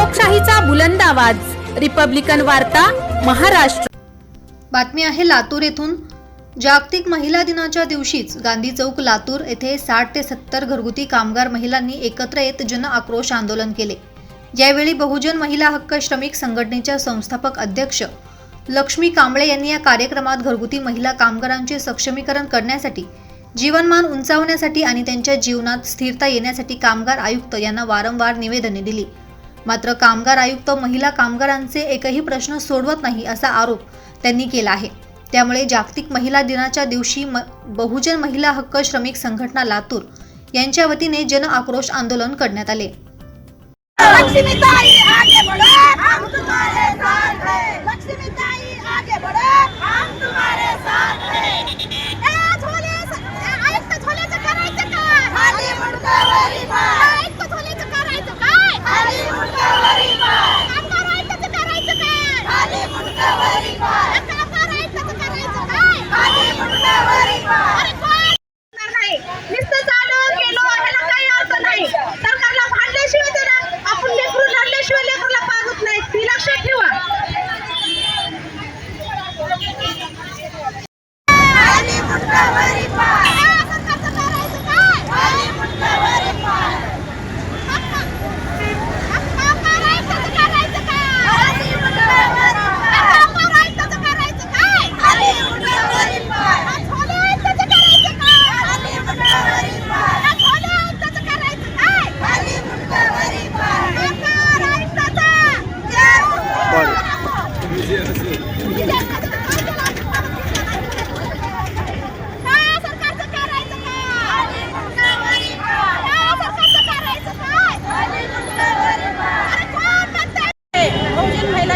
लोकशाहीचा बुलंद आवाज, रिपब्लिकन वार्ता, महाराष्ट्र। बातमी आहे लातूर येथून। जागतिक महिला दिनाच्या दिवशीच गांधी चौक लातूर येथे 60 ते 70 घरगुती कामगार महिलांनी एकत्र येत जन आक्रोश आंदोलन केले। यावेळी बहुजन महिला हक्क श्रमिक संघटनेच्या संस्थापक अध्यक्ष लक्ष्मी कांबळे यांनी या कार्यक्रमात घरगुती महिला कामगारांचे सक्षमीकरण करण्यासाठी, जीवनमान उंचावण्यासाठी आणि त्यांच्या जीवनात स्थिरता येण्यासाठी कामगार आयुक्त यांना वारंवार निवेदने दिली। मात्र कामगार आयुक्त महिला कामगारांचे एकही प्रश्न सोडवत नाही असा आरोप त्यांनी केला आहे। त्यामुळे जागतिक महिला दिनाच्या दिवशी बहुजन महिला हक्क श्रमिक संघटना लातूर यांच्या वतीने जन आक्रोश आंदोलन करण्यात आले।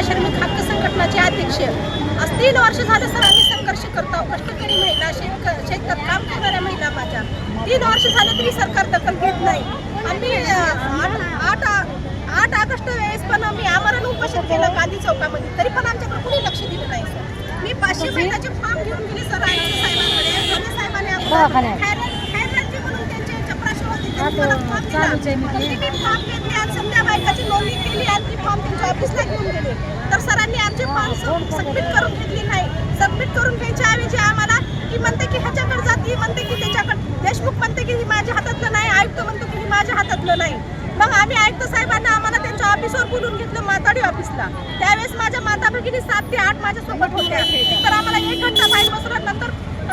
श्रमिक हक्क संघटनाचे अध्यक्ष 3 वर्ष झाले सर आम्ही संघर्ष करतो। कष्टकरी महिला, शेतात काम करणाऱ्या महिला माझ्या 3 वर्ष झाले तरी सरकार दखल घेत नाही। आम्ही 8 ऑगस्ट वेळेस पण आम्ही आमरण उपोषण केलं गांधी चौकामध्ये, तरी पण आमच्याकडे कुणी लक्ष दिलं नाही सर। मी 500 महिलाचे फॉर्म घेऊन गेले सर साहेबांकडे, साहेबांनी खैरांची म्हणून त्यांचे चपराशी होते, त्यांनी मला फॉर्म दिला। मी फॉर्म घेतले आणि समजा बायकाची नोंदणी केली आणि ती फॉर्म त्यांच्या ऑफिसला घेऊन गेले, तर सरांनी आमचे फॉर्म सबमिट करून घेतली नाही। सबमिट करून घ्यायच्या ऐवजी आम्हाला की म्हणते की ह्याच्याकडे जाती, म्हणते की त्याच्याकडे, देशमुख म्हणते की माझ्या हातातलं नाही, आयुक्त म्हणतो की माझ्या हातातलं नाही। मग आम्ही आयुक्त साहेबांना आम्हाला त्यांच्या ऑफिसवर बोलून घेतलं, माताडी ऑफिसला। त्यावेळेस माझ्या माता भगिनी 7 ते 8 माझ्यासोबत होत्या, तर आम्हाला 1 घंटा बाहेर बसवल्यानंतर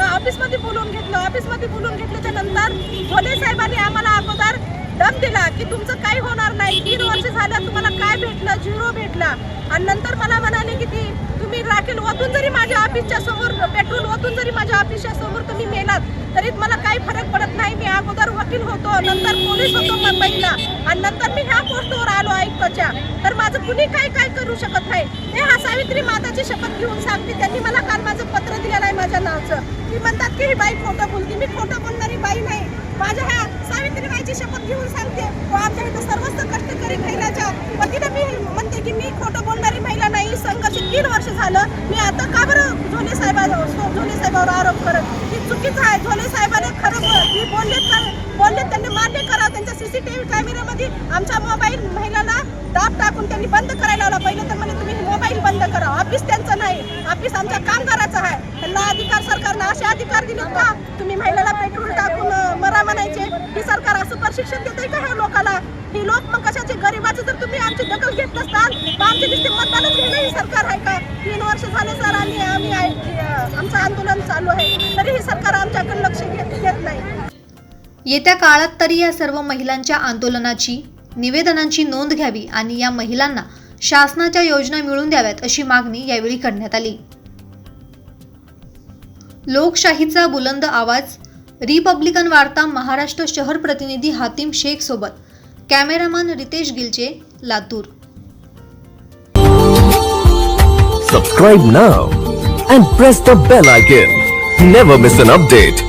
ऑफिसमध्ये बोलून घेतलं। ऑफिसमध्ये बोलून घेतल्याच्या नंतर झोले साहेबांनी आम्हाला अगोदर दम दिला की तुमचं काही होणार नाही, 3 वर्ष झालं तुम्हाला काय भेटलं, 0 भेटला। आणि नंतर मला म्हणाले की तुम्ही राखेल ओतून जरी माझ्या ऑफिसच्या समोर, पेट्रोल ओतून जरी माझ्या ऑफिसच्या समोर तुम्ही मेलात तरी मला काही फरक पडत नाही। मी अगोदर वकील होतो, नंतर पोलीस होतो मुंबईला, आणि नंतर मी ह्या पोस्टवर आलो आयुक्ताच्या, तर माझं कुणी काय करू शकत नाही। हे हा सावित्री माताची शपथ घेऊन सांगते, त्यांनी मला काल माझं पत्र दिलेलं आहे माझ्या नावचं। ती म्हणतात की ही बाई खोटं बोलते, मी खोटं बोलणारी बाई नाही। माझ्या ह्या सावित्रीबाईची शपथ घेऊन सांगते, आमच्या इथं सर्वस्व कष्टकरी महिलाच्या वतीनं मी म्हणते की मी खोटं बोलणारी महिला नाही। संघर्ष 3 वर्ष झालं, मी आता का बरं झोले साहेबावर आरोप करत, ही चुकीचं आहे। झोले साहेबांनी खरं बोलले त्यांनी मान्य करावं। त्यांच्या CCTV कॅमेऱ्यामध्ये आमचा मोबाईल महिलाला दाब टाकून त्यांनी बंद करायला लावला। पहिलं तर म्हणे तुम्ही मोबाईल बंद करा, ऑफिस त्यांचं नाही, ऑफिस आमच्या कामगाराचं आहे। त्यांना अधिकार, सरकारनं असे अधिकार दिले का तुम्ही महिलाला पेट्रोल टाकून मरा म्हणायचे? ही सरकार असं प्रशिक्षण देते का ह्या लोकांना? ही लोक मग कशाचे? गरिबाचं जर तुम्ही आमची दखल घेत नसताल तर आमचे नुसते मतदानच घेणं ही सरकार आहे का? 3 वर्ष झाले सर आम्ही आमचं आंदोलन चालू आहे, तरी ही सरकार आमच्याकडे लक्ष घेत नाही। येत्या काळात तरी या सर्व महिलांच्या आंदोलनाची, निवेदनांची नोंद घ्यावी आणि या महिलांना शासनाच्या योजना मिळवून द्याव्यात अशी मागणी यावेळी करण्यात आली। लोकशाहीचा बुलंद आवाज, रिपब्लिकन वार्ता, महाराष्ट्र शहर प्रतिनिधी हातिम शेख सोबत cameraman Ritesh Gilche, Latur. Subscribe now and press the bell icon. Never miss an update.